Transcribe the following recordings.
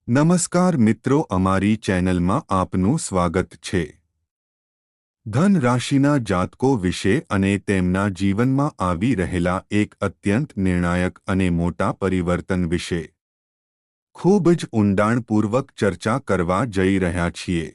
નમસ્કાર મિત્રો, અમારી ચેનલમાં આપનું સ્વાગત છે. ધન રાશિના જાતકો વિશે અને તેમના જીવનમાં આવી રહેલા એક અત્યંત નિર્ણાયક અને મોટા પરિવર્તન વિશે ખૂબ જ ઊંડાણપૂર્વક ચર્ચા કરવા જઈ રહ્યા છીએ.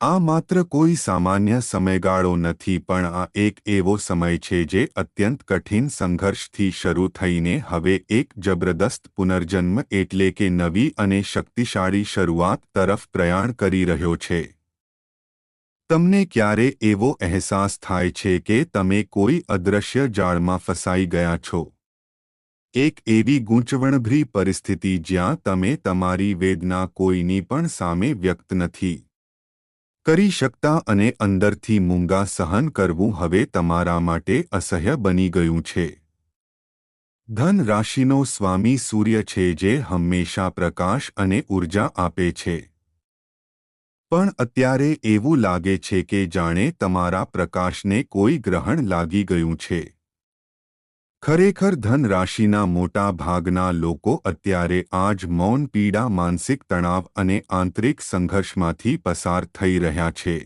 આ માત્ર કોઈ સામાન્ય સમયગાળો નથી, પણ આ એક એવો સમય છે જે અત્યંત કઠિન સંઘર્ષથી શરૂ થઈને હવે એક જબરદસ્ત પુનર્જન્મ એટલે કે નવી અને શક્તિશાળી શરૂઆત તરફ પ્રયાણ કરી રહ્યો છે. તમને ક્યારે એવો અહેસાસ થાય છે કે તમે કોઈ અદૃશ્ય જાળમાં ફસાઈ ગયા છો? એક એવી ગૂંચવણભરી પરિસ્થિતિ જ્યાં તમે તમારી વેદના કોઈની પણ સામે વ્યક્ત નથી કરી શકતા અને અંદરથી મૂંગા સહન કરવું હવે તમારા માટે અસહ્ય બની ગયું છે. ધન રાશિનો સ્વામી સૂર્ય છે, જે હંમેશા પ્રકાશ અને ઊર્જા આપે છે. પણ અત્યારે એવું લાગે છે કે જાણે તમારા પ્રકાશને કોઈ ગ્રહણ લાગી ગયું છે. ખરેખર ધન રાશિના મોટા ભાગના લોકો અત્યારે આ જ મૌન પીડા, માનસિક તણાવ અને આંતરિક સંઘર્ષમાંથી પસાર થઈ રહ્યા છે.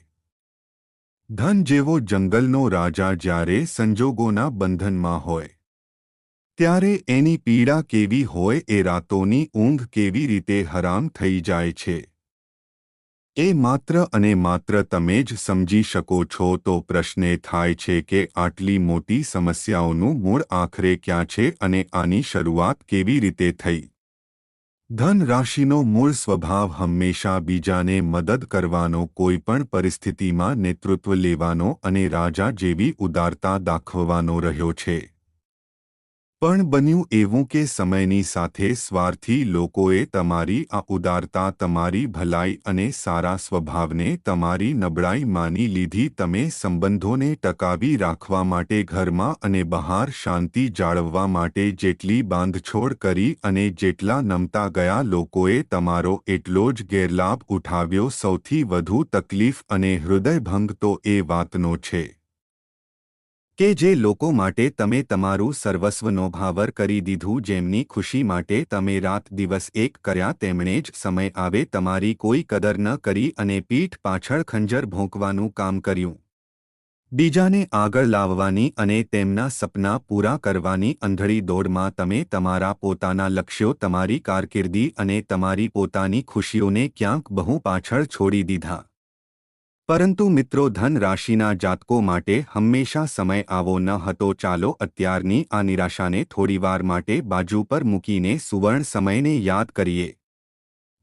ધન જેવો જંગલનો રાજા જ્યારે સંજોગોના બંધનમાં હોય ત્યારે એની પીડા કેવી હોય, એ રાતોની ઊંઘ કેવી રીતે હરામ થઈ જાય છે, એ માત્ર અને માત્ર તમે જ સમજી શકો છો. તો પ્રશ્ન એ થાય છે કે આટલી મોટી સમસ્યાઓનું મૂળ આખરે ક્યાં છે અને આની શરૂઆત કેવી રીતે થઈ? ધન રાશિનો મૂળ સ્વભાવ હંમેશા બીજાને મદદ કરવાનો, કોઈપણ પરિસ્થિતિમાં નેતૃત્વ લેવાનો અને રાજા જેવી ઉદારતા દાખવવાનો રહ્યો છે. પણ બન્યું એવું કે સમયની સાથે સ્વાર્થી લોકોએ તમારી આ ઉદારતા, તમારી ભલાઈ અને સારા સ્વભાવને તમારી નબળાઈ માની લીધી. તમે સંબંધોને ટકાવી રાખવા માટે, ઘરમાં અને બહાર શાંતિ જાળવવા માટે જેટલી બાંધછોડ કરી અને જેટલા નમતા ગયા, લોકોએ તમારો એટલો જ ગેરલાભ ઉઠાવ્યો. સૌથી વધુ તકલીફ અને હૃદયભંગ તો એ વાતનો છે કે જે લોકો માટે તમે તમારું સર્વસ્વ ન્યોછાવર કરી દીધું, જેમની ખુશી માટે તમે રાત દિવસ એક કર્યા, તેમણે જ સમય આવે તમારી કોઈ કદર ન કરી અને પીઠ પાછળ ખંજર ભોંકવાનું કામ કર્યું. બીજાને આગળ લાવવાની અને તેમના સપના પૂરા કરવાની અંધળી દોડમાં તમે તમારા પોતાના લક્ષ્યો, તમારી કારકિર્દી અને તમારી પોતાની ખુશીઓને ક્યાંક બહુ પાછળ છોડી દીધા. પરંતુ મિત્રો, ધન રાશિના જાતકો માટે હંમેશા સમય આવો ન હતો. ચાલો અત્યારની આ નિરાશાને થોડીવાર માટે બાજુ પર મૂકીને સુવર્ણ સમયને યાદ કરીએ,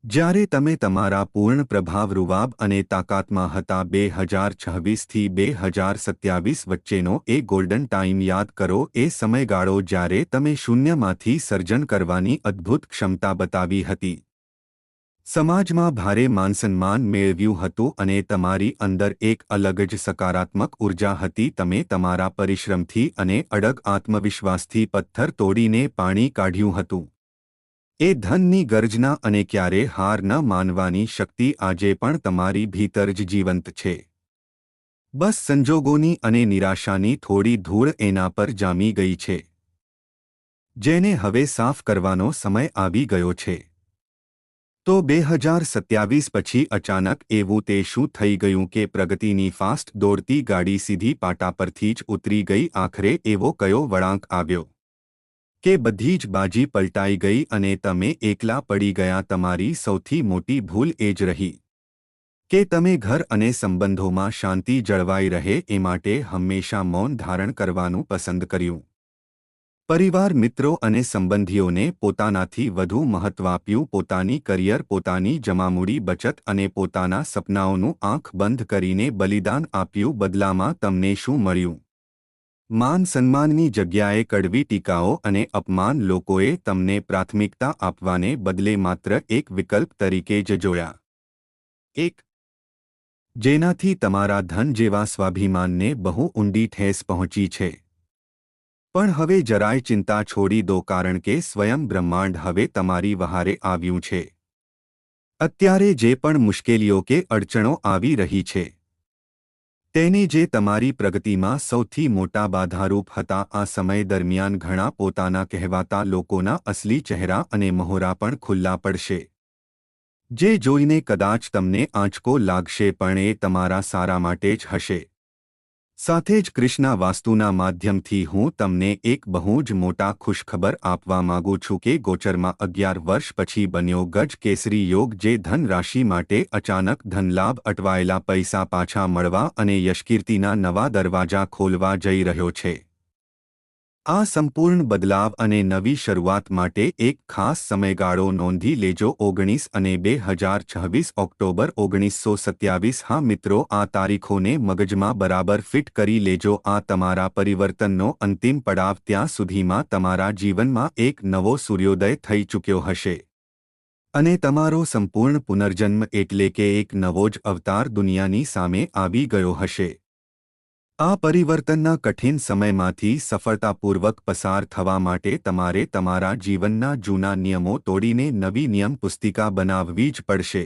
જ્યારે તમે તમારા પૂર્ણ પ્રભાવ, રૂવાબ અને તાકાતમાં હતા. 2026થી 2027 વચ્ચેનો એ ગોલ્ડન ટાઈમ યાદ કરો, એ સમયગાળો જ્યારે તમે શૂન્યમાંથી સર્જન કરવાની અદ્ભુત ક્ષમતા બતાવી હતી. સમાજમાં ભારે માનસન્માન મેળવ્યું હતું અને તમારી અંદર એક અલગ જ સકારાત્મક ઉર્જા હતી. તમે તમારા પરિશ્રમથી અને અડગ આત્મવિશ્વાસથી પથ્થર તોડીને પાણી કાઢ્યું હતું. એ ધનની ગર્જના અને ક્યારે હાર ન માનવાની શક્તિ આજે પણ તમારી ભીતર જ જીવંત છે. બસ સંજોગોની અને નિરાશાની થોડી ધૂળ એના પર જામી ગઈ છે, જેને હવે સાફ કરવાનો સમય આવી ગયો છે. તો 2027 પછી અચાનક એવું તે શું થઈ ગયું કે પ્રગતિની ફાસ્ટ દોડતી ગાડી સીધી પાટા પરથી જ ઉતરી ગઈ? આખરે એવો કયો વળાંક આવ્યો કે બધી જ બાજી પલટાઈ ગઈ અને તમે એકલા પડી ગયા? તમારી સૌથી મોટી ભૂલ એ જ રહી કે તમે ઘર અને સંબંધોમાં શાંતિ જળવાઈ રહે એ માટે હંમેશા મૌન ધારણ કરવાનું પસંદ કર્યું. પરિવાર, મિત્રો અને સંબંધીઓને પોતાનાથી વધુ મહત્વ આપ્યું. પોતાની કરિયર, પોતાની જમામૂડી બચત અને પોતાના સપનાઓનું આંખ બંધ કરીને બલિદાન આપ્યું. બદલામાં તમને શું મળ્યું? માન સન્માનની જગ્યાએ કડવી ટીકાઓ અને અપમાન. લોકોએ તમને પ્રાથમિકતા આપવાને બદલે માત્ર એક વિકલ્પ તરીકે જ જોયા, એક જેનાથી તમારા ધન જેવા સ્વાભિમાનને બહુ ઊંડી ઠેસ પહોંચી છે. પણ હવે જરાય ચિંતા છોડી દો, કારણ કે સ્વયં બ્રહ્માંડ હવે તમારી વહારે આવ્યું છે. અત્યારે જે પણ મુશ્કેલીઓ કે અડચણો આવી રહી છે, તેને જે તમારી પ્રગતિમાં સૌથી મોટા બાધારૂપ હતા, આ સમય દરમિયાન ઘણા પોતાના કહેવાતા લોકોના અસલી ચહેરા અને મહોરા પણ ખુલ્લા પડશે. જે જોઈને કદાચ તમને આંચકો લાગશે પણ એ તમારા સારા માટે જ હશે। સાથે જ કૃષ્ણા વાસ્તુના માધ્યમથી હું તમને એક બહુ જ મોટા ખુશખબર આપવા માંગુ છું કે ગોચરમાં 11 વર્ષ પછી બન્યો ગજ કેસરી યોગ જે ધન રાશિ માટે અચાનક ધનલાભ અટવાયેલા પૈસા પાછા મળવા અને યશકીર્તિના નવા દરવાજા ખોલવા જઈ રહ્યો છે। આ સંપૂર્ણ બદલાવ અને નવી શરૂઆત માટે એક ખાસ સમયગાળો નોંધી લેજો 19 અને 2026 ઓક્ટોબર 1927। હા મિત્રો, આ તારીખોને મગજમાં બરાબર ફિટ કરી લેજો। આ તમારા પરિવર્તનનો અંતિમ પડાવ ત્યાં સુધીમાં તમારા જીવનમાં એક નવો સૂર્યોદય થઈ ચૂક્યો હશે અને તમારો સંપૂર્ણ પુનર્જન્મ એટલે કે એક નવો જ અવતાર દુનિયાની સામે આવી ગયો હશે। આ પરિવર્તનના કઠિન સમયમાંથી સફળતાપૂર્વક પસાર થવા માટે તમારે તમારા જીવનના જૂના નિયમો તોડીને નવી નિયમ પુસ્તિકા બનાવવી જ પડશે।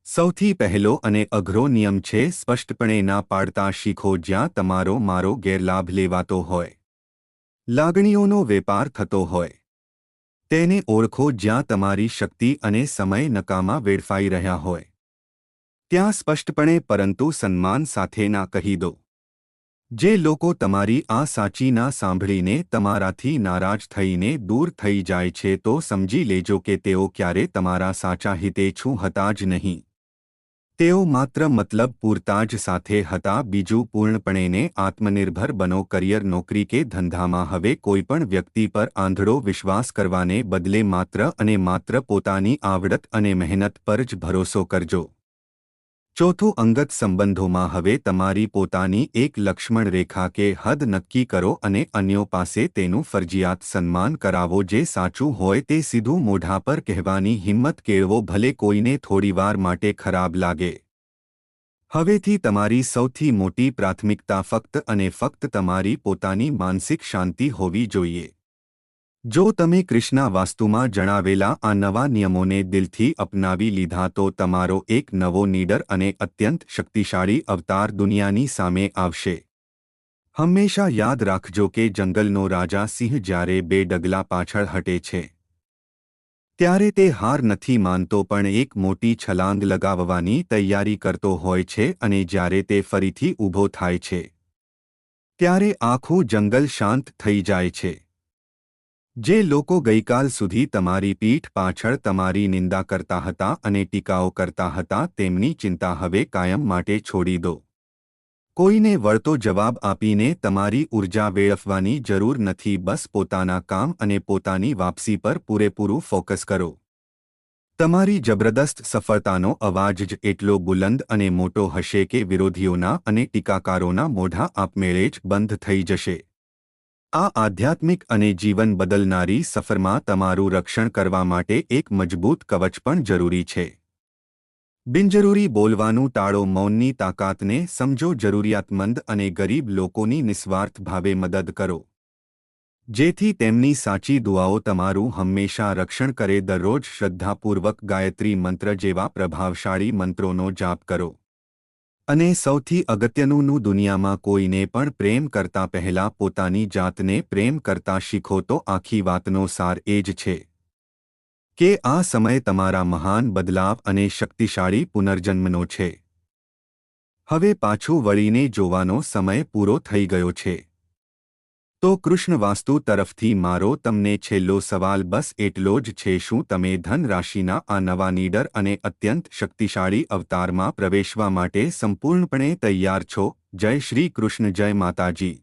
સૌથી પહેલો અને અઘરો નિયમ છે સ્પષ્ટપણે ના પાડતા શીખો। જ્યાં તમારો મારો ગેરલાભ લેવાતો હોય, લાગણીઓનો વેપાર થતો હોય, તેને ઓળખો। જ્યાં તમારી શક્તિ અને સમય નકામા વેડફાઈ રહ્યા હોય, ત્યાં સ્પષ્ટપણે પરંતુ સન્માન સાથે ના કહી દો। જે લોકો તમારી આ સાચી ના સાંભળીને તમારાથી નારાજ થઈને દૂર થઈ જાય છે તો સમજી લેજો કે તેઓ ક્યારે તમારા સાચા હિતેચ્છુ હતા જ નહીં। તેઓ માત્ર મતલબ પૂરતા જ સાથે હતા। બીજું, પૂર્ણપણેને આત્મનિર્ભર બનો। કરિયર, નોકરી કે ધંધામાં હવે કોઈપણ વ્યક્તિ પર આંધળો વિશ્વાસ કરવાને બદલે માત્ર અને માત્ર પોતાની આવડત અને મહેનત પર જ ભરોસો કરજો। ચોથું, અંગત સંબંધોમાં હવે તમારી પોતાની એક લક્ષ્મણ રેખા કે હદ નક્કી કરો અને અન્યો પાસે તેનું ફરજિયાત સન્માન કરાવો। જે સાચું હોય તે સીધું મોઢા પર કહેવાની હિંમત કેળવો, ભલે કોઈને થોડીવાર માટે ખરાબ લાગે। હવેથી તમારી સૌથી મોટી પ્રાથમિકતા ફક્ત અને ફક્ત તમારી પોતાની માનસિક શાંતિ હોવી જોઈએ। જો તમે કૃષ્ણા વાસ્તુમાં જણાવેલા આ નવા નિયમોને દિલથી અપનાવી લીધા તો તમારો એક નવો નીડર અને અત્યંત શક્તિશાળી અવતાર દુનિયાની સામે આવશે। હંમેશા યાદ રાખજો કે જંગલનો રાજા સિંહ જ્યારે 2 ડગલા પાછળ હટે છે ત્યારે તે હાર નથી માનતો પણ એક મોટી છલાંગ લગાવવાની તૈયારી કરતો હોય છે અને જ્યારે તે ફરીથી ઊભો થાય છે ત્યારે આખું જંગલ શાંત થઈ જાય છે। જે લોકો ગઈકાલ સુધી તમારી પીઠ પાછળ તમારી નિંદા કરતા હતા અને ટીકાઓ કરતા હતા તેમની ચિંતા હવે કાયમ માટે છોડી દો। કોઈને વળતો જવાબ આપીને તમારી ઊર્જા વેડફવાની જરૂર નથી। બસ પોતાના કામ અને પોતાની વાપસી પર પૂરેપૂરું ફોકસ કરો। તમારી જબરદસ્ત સફળતાનો અવાજ જ એટલો બુલંદ અને મોટો હશે કે વિરોધીઓના અને ટીકાકારોના મોઢા આપમેળે જ બંધ થઈ જશે। આ આધ્યાત્મિક અને જીવન બદલનારી સફરમાં તમારું રક્ષણ કરવા માટે એક મજબૂત કવચ પણ જરૂરી છે। બિનજરૂરી બોલવાનું ટાળો, મૌનની તાકાતને સમજો, જરૂરિયાતમંદ અને ગરીબ લોકોની નિસ્વાર્થ ભાવે મદદ કરો જેથી તેમની સાચી દુઆઓ તમારું હંમેશા રક્ષણ કરે। દરરોજ શ્રદ્ધાપૂર્વક ગાયત્રી મંત્ર જેવા પ્રભાવશાળી મંત્રોનો જાપ કરો અને સૌથી અગત્યનું, દુનિયામાં કોઈને પણ પ્રેમ કરતા પહેલા પોતાની જાતને પ્રેમ કરતા શીખો। તો આખી વાતનો સાર એ જ છે કે આ સમય તમારા મહાન બદલાવ અને શક્તિશાળી પુનર્જન્મનો છે। હવે પાછું વળીને જોવાનો સમય પૂરો થઈ ગયો છે। તો કૃષ્ણ વાસ્તુ તરફથી મારો તમને છેલ્લો સવાલ બસ એટલો જ છે, શું તમે ધન રાશિના આ નવા નીડર અને અત્યંત શક્તિશાળી અવતારમાં પ્રવેશવા માટે સંપૂર્ણપણે તૈયાર છો? જય શ્રી કૃષ્ણ, જય માતાજી।